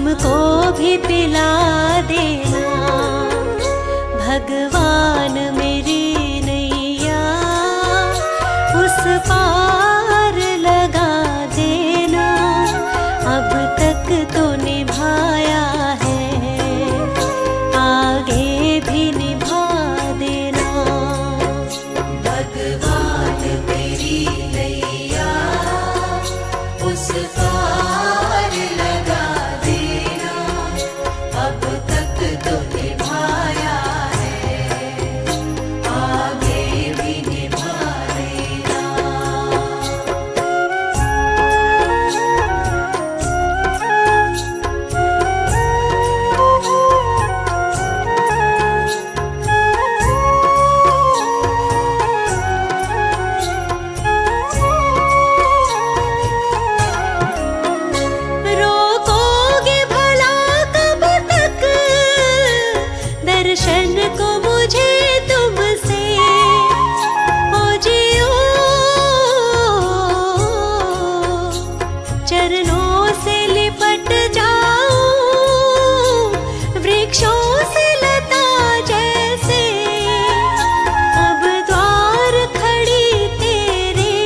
हमको भी पिला देना। भगवान मेरी नैया उस पार लगा देना। अब तक तो निभाया है, आगे भी निभा देना। भगवान मेरी नैया उस पार लगा देना। अब तक तो निभाया है, आगे भी निभा देना। रोकोगे भला कब तक दर्शन को मुझे तुमसे? ओ जियो चरणों से लिपट जाऊं, वृक्षों से लता जैसे। अब द्वार खड़ी तेरे,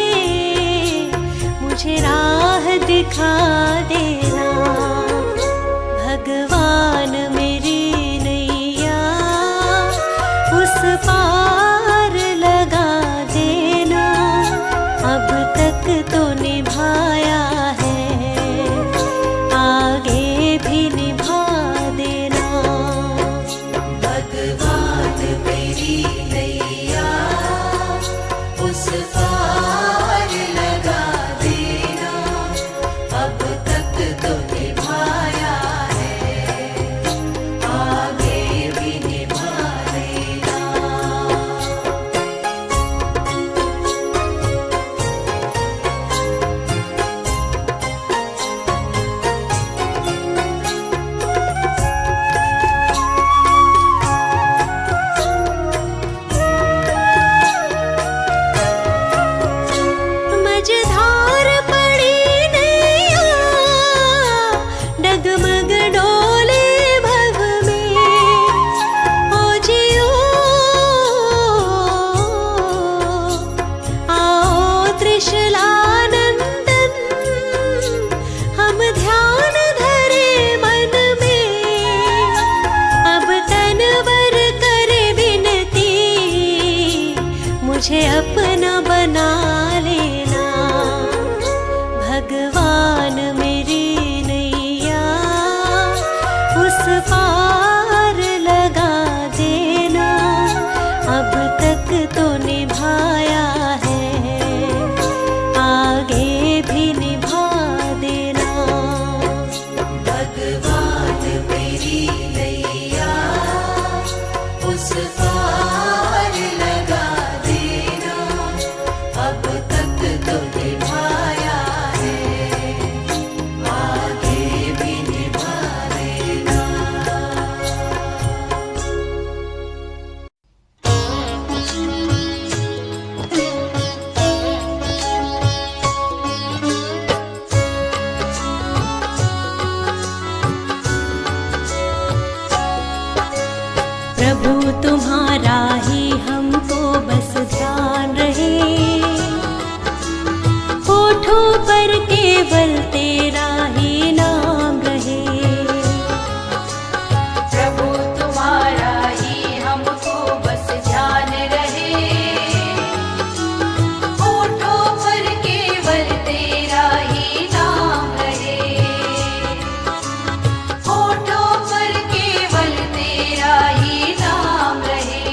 मुझे राह दिखा देना। भगवान मेरी नैया उस पार लगा देना। अब तक तो निभाया है, आगे भी निभा देना। भगवान मेरी नैया उस पार लगा देना। अब तक तो निभाया है, आगे भी निभा देना। मझधार पड़ी नैया, डगमग डोले भव में। ओ जियो आओ त्रिशलानंदन, हम ध्यान धरे मन में। अब तनवर करे विनती, मुझे अपना बना लेना। भगवान मेरी नैया उस पार लगा देना। अब तक तो निभाया है, आगे भी निभा देना। भगवान मेरी नैया उस पार लगा देना। अब तक तो निभाया है, आगे भी निभा देना। प्रभु तुम्हारा ही हमको बस ध्यान रहे। होठों पर केवल तेरा ही नाम रहे। प्रभु तुम्हारा ही हमको बस ध्यान रहे। होठों पर केवल तेरा ही नाम रहे। होठों पर केवल तेरा ही नाम रहे।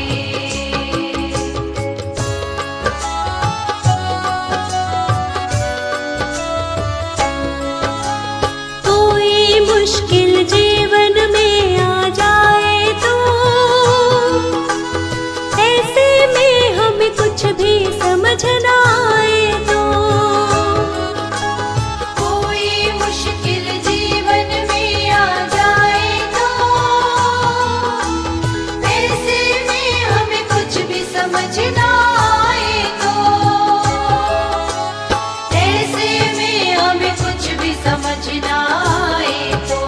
कोई मुश्किल जीवन में आ जाए तो ऐसे में हमें कुछ भी समझ ना आए तो। कोई मुश्किल जीवन में आ जाए तो ऐसे में हमें कुछ भी समझ ना आए तो। ऐसे में हमें कुछ भी समझ ना आए तो।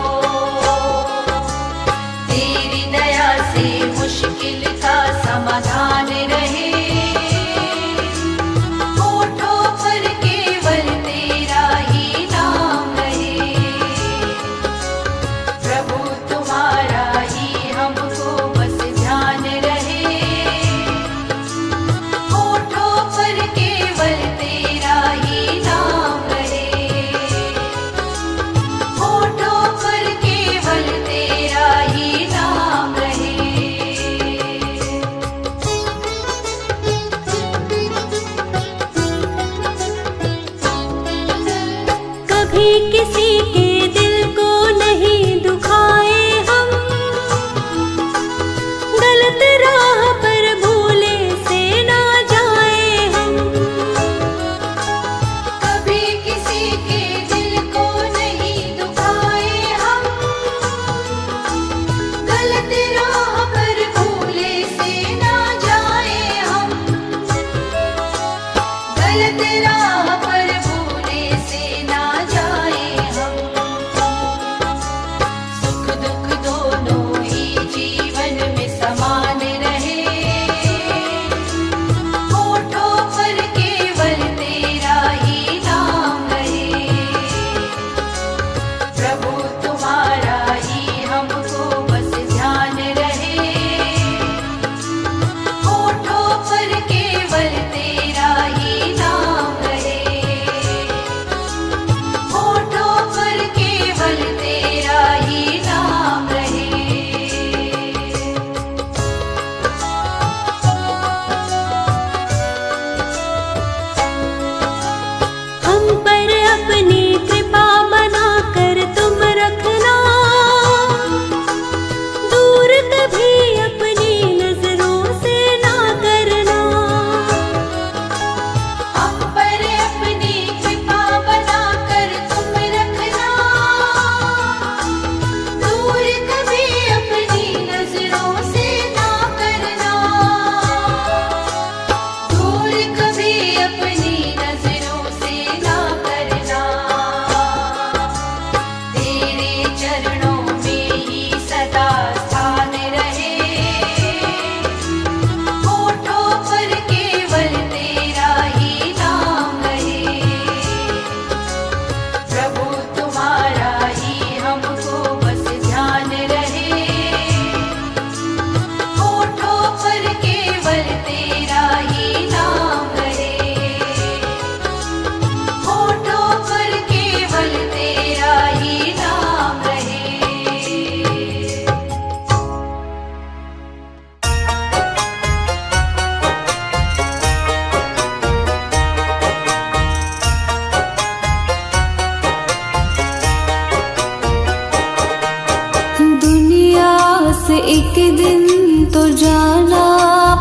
एक दिन तो जाना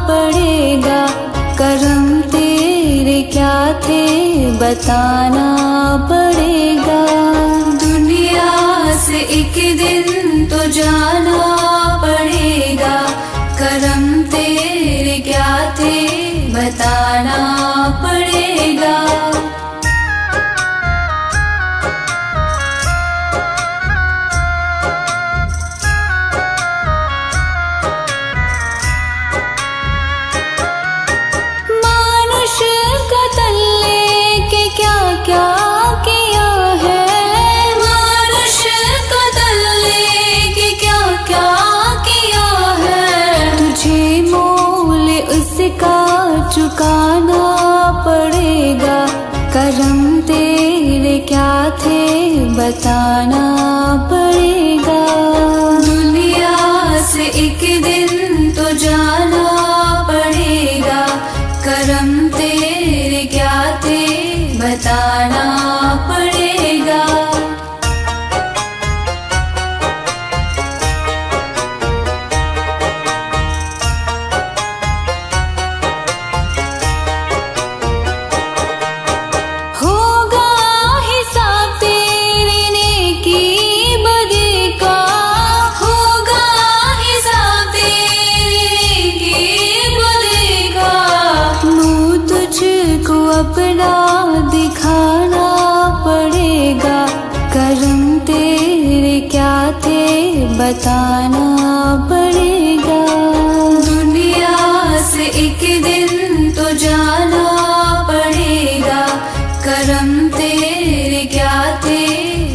पड़ेगा, करम तेरे क्या थे बताना पड़ेगा। दुनिया से एक दिन तो जाना पड़ेगा, करम तेरे क्या थे बताना पड़ेगा। मानुष का तल्ले के क्या क्या किया है, मानुष का तल्ले के क्या क्या किया है। तुझे मोल उसका चुकाना पड़ेगा, करम तेरे क्या थे बताना पड़ेगा। दुनिया से एक दिन तो जाना पड़ेगा, करम तेरे क्या थे बताना पड़ेगा। होगा हिसाब तेरे नेकी बदी का, होगा हिसाब तेरे नेकी बदी का। मुँह तुझको अपना दिखाना पड़ेगा, करम तेरे क्या थे बताना पड़ेगा। दुनिया से एक दिन तो जाना पड़ेगा, करम तेरे क्या थे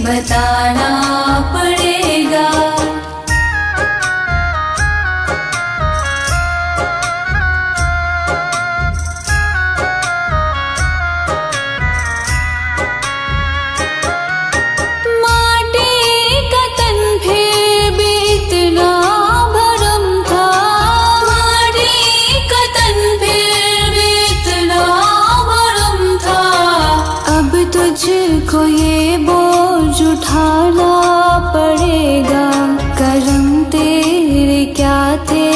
बताना पड़ेगा। माटी का तन फिर भी इतना भरम था, माटी का तन फिर भी इतना भरम था। अब तुझको ये बोझ उठाना पड़ेगा, करम तेरे क्या थे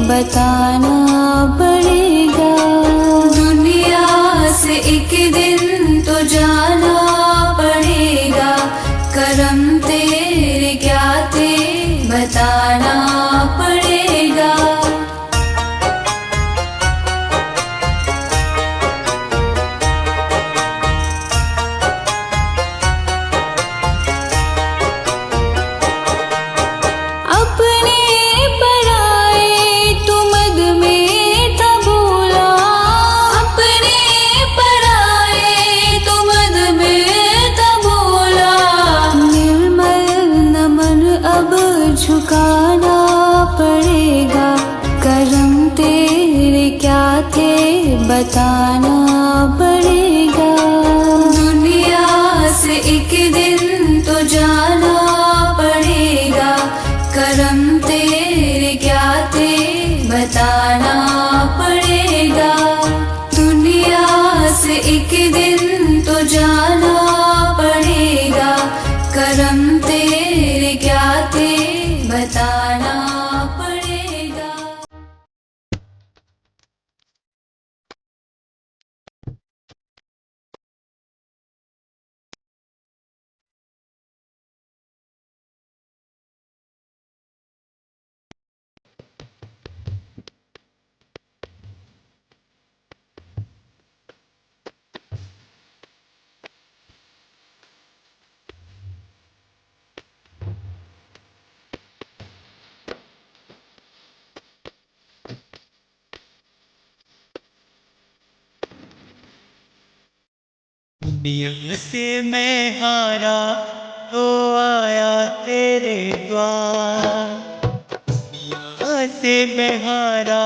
बताना पड़ेगा। दुनिया से एक दिन तो जाना पड़ेगा, करम तेरे क्या थे बताना पड़ेगा। अपने पराए तू मद में था भूला, अपने पराए तू मद में था भूला। निर्मल नमन अब झुकाना पड़ेगा, करम तेरे क्या थे बताना पड़ेगा। दुनिया से एक दिन तो जाना पड़ेगा, करम तेरे क्या थे बताना पड़ेगा। दुनिया से एक दिन तो जाना पड़ेगा, करम तेरे क्या थे बताना पड़ेगा। दुनिया से मैं हारा तो आया तेरे द्वार, दुनिया से मैं हारा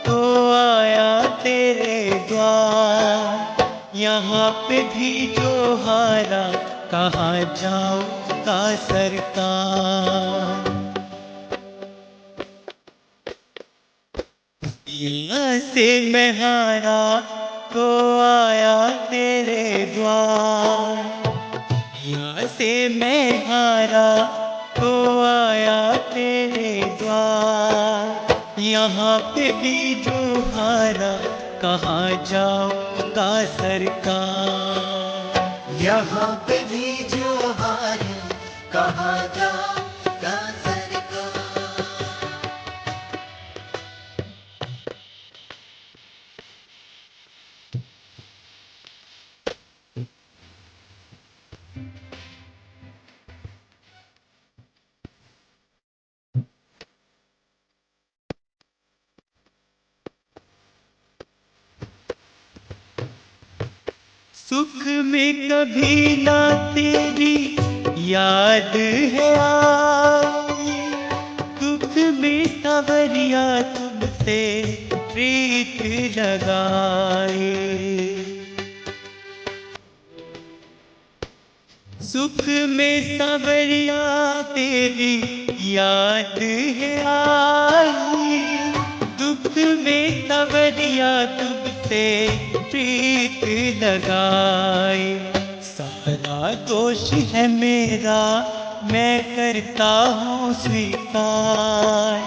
तो आया तेरे द्वार। यहाँ पे भी जो हारा कहाँ जाऊँगा सरकार। दुनिया से मैं हारा तो आया तेरे द्वार, यहाँ से मैं हारा तो आया तेरे द्वार। यहाँ पे भी जो हारा कहाँ जाऊंगा सरकार। यहाँ पे भी जो हारे कहाँ जाऊंगा सरकार। सुख में कभी ना तेरी याद है आई, दुख में सावरिया तुमसे प्रीत लगाए। सुख में सावरिया तेरी याद है आई, दुख में सावरिया तुमसे प्रीत लगाए। सारा दोष है मेरा मैं करता हूँ स्वीकार,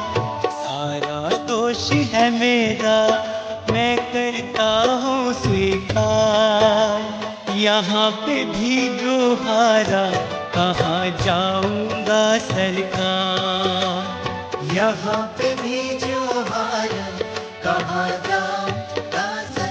सारा दोष है मेरा मैं करता हूँ स्वीकार। यहाँ पे भी जो हारा कहाँ जाऊंगा सरकार। यहाँ पे भी जो हारे कहाँ जाऊंगा सरकार।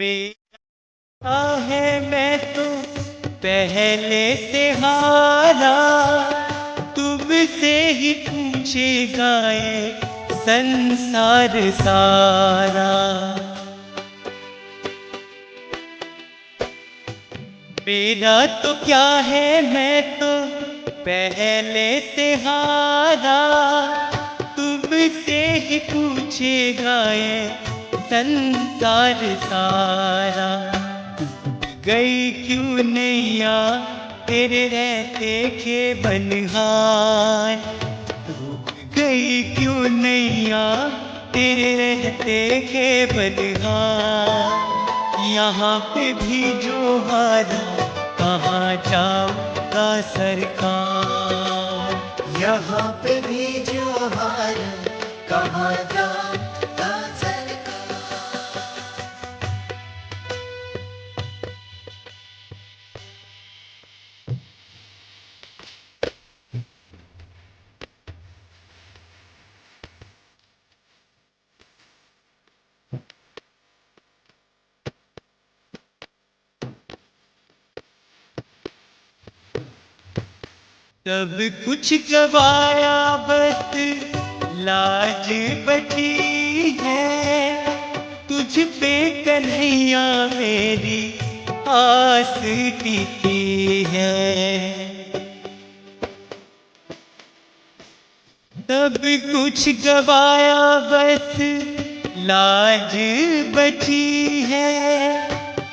मेरा है मैं तो पहले से हारा, तुमसे ही पूछेगा ये संसार सारा। मेरा तो क्या है मैं तो पहले से हारा, तुमसे ही पूछेगा ये संसार सारा। गई क्यों नैया तेरे रहते खे बनहार, गई क्यों नैया तेरे रहते खे बनहार। यहाँ पे भी जो हारा कहाँ जाऊंगा सरकार। यहाँ पे भी जो हारे कहाँ जाऊंगा सरकार। सब कुछ गवाया बस लाज बची है, तुझ पे कन्हैया मेरी आस टिकी है। सब कुछ गवाया बस लाज बची है,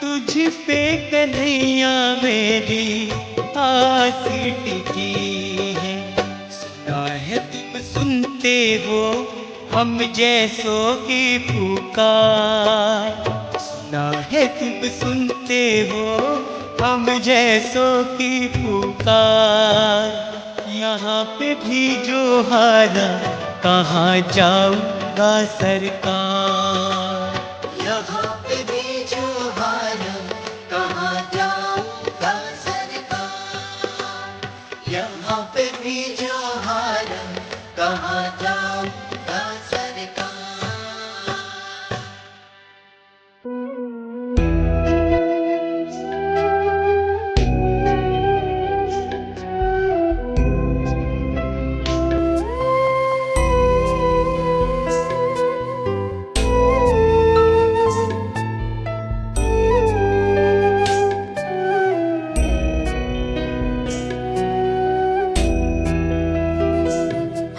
तुझ पे कन्हैया मेरी आस टिकी है। सुना है तुम सुनते हो हम जैसों की पुकार, सुना है तुम सुनते हो हम जैसों की पुकार। यहाँ पे भी जो हारा कहाँ जाऊंगा सरकार। यहाँ पे भी जो हारे कहाँ जाऊंगा सरकार। यहाँ पे भी जो हारे कहाँ जाऊंगा सरकार।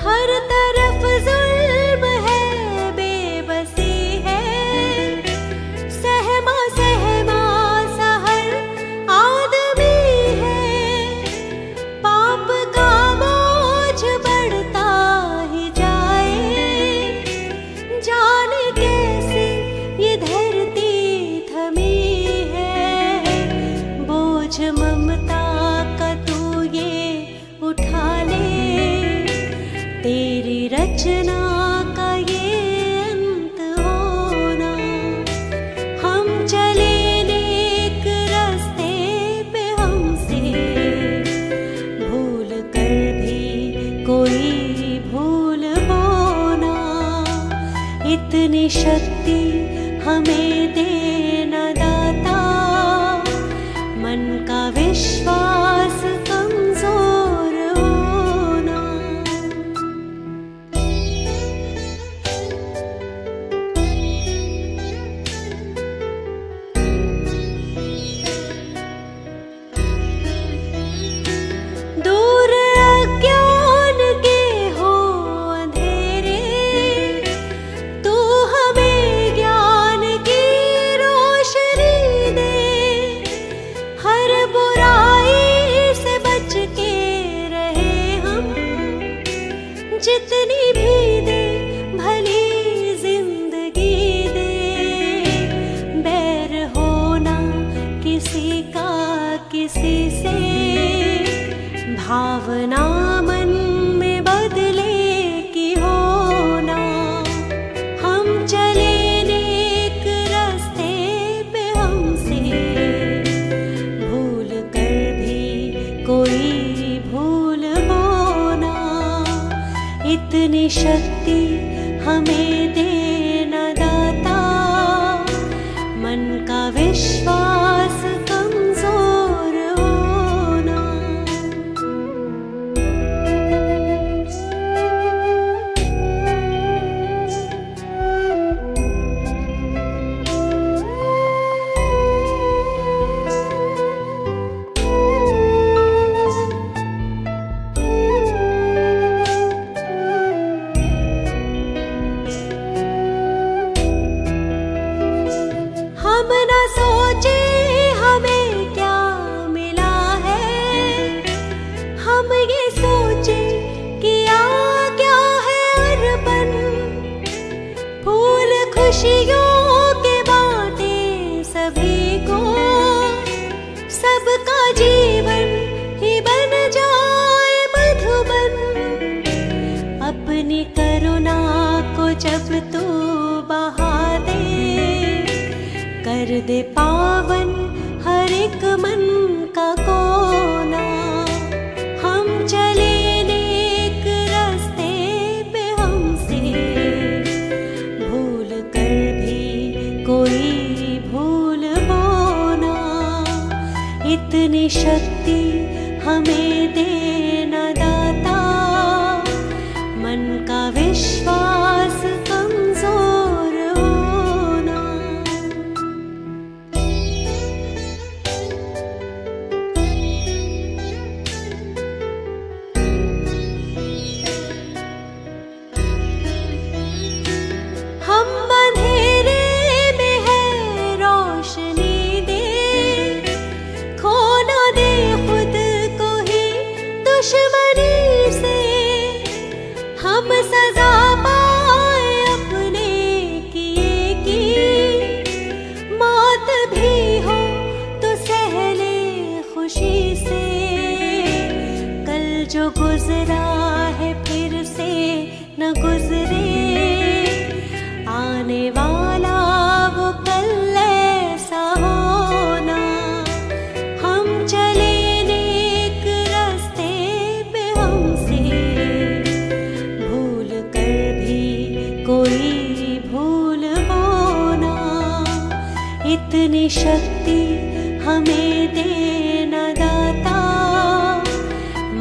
हर तरफ इतनी शक्ति हमें देना दाता, मन का विश्वास कमजोर होना। दूर अज्ञान के हो अंधेरे, तू हमें ज्ञान की रोशनी दे। हर बुराई से बच के रहे हम, जितनी भी दे भली जिंदगी दे। बैर होना किसी का किसी से, भावना मन में बदले की होना। हम चले नेक रास्ते पे, हमसे भूल कर भी कोई भूल होना। इतनी शक्ति हमें देना दाता, मन का विश्वास कमजोर होना। हम न सोचे हमें क्या मिला है, हम ये सोचे किया क्या है अर्पण। फूल खुशियों के बांटे सभी को, सबका जीवन ही बन जाए मधुबन। अपनी करुणा को जब तू बहा दे, कर दे पावन हर एक मन का कोना। हम चले नेक रास्ते पे, हमसे भूल कर भी कोई भूल होना। इतनी शक्ति हमें देना दाता, मन का विश्वास कमजोर होना। हम अंधेरे में है रोशनी दे, खो ना दे खुद को ही दुश्मनी से। हम सजा पाए अपने किए की, मौत भी हो तो सह ले खुशी से। कल जो गुजरा है फिर से न गुजरे, आने वाला वो कल ऐसा होना। हम चले नेक रास्ते पे, हमसे भूल कर भी कोई भूल होना। इतनी शक्ति हमें देना दाता,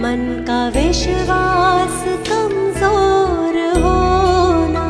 मन का विश्वास कमजोर होना।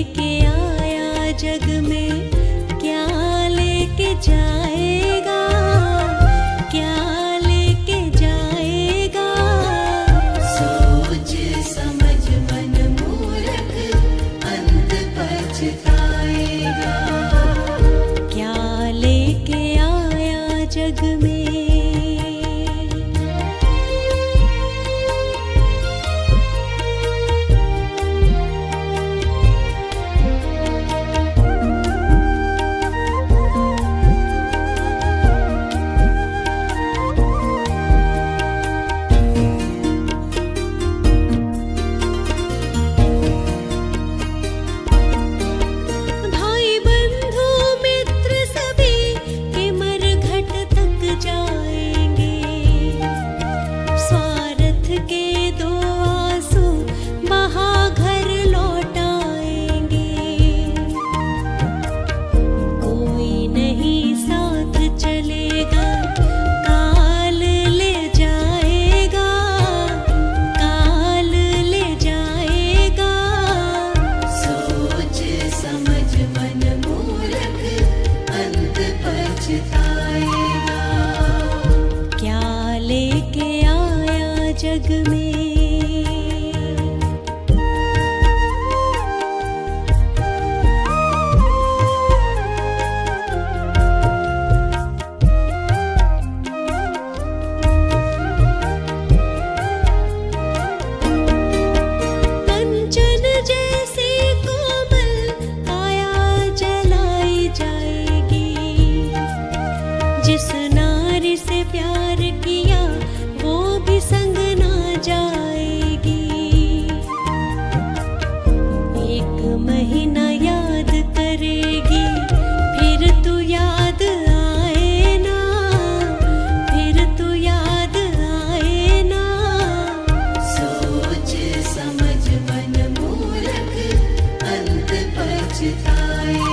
लेके आया जग में क्या लेके जाएगा, क्या लेके जाएगा। सोच समझ मन मूर्ख अंत पछताएगा। क्या लेके आया जग में। भाई बंधु मित्र सभी के मरघट तक जाएंगे, स्वार्थ के दो आंसू बहा घर लौट आएंगे। कोई नहीं साथ चलेगा, काल ले जाएगा, काल ले जाएगा। सोच समझ मन मूर्ख अंत पछताएगा। क्या लेके आया जग में। कंचन जैसी कोमल काया जलाई जाएगी, जिस नारी से प्यार किया वो भी संग ना जाएगी। एक महीना याद करेगी, फिर तू याद आए ना, फिर तू याद आए ना। सोच समझ मन मूर्ख अंत पछताएगा।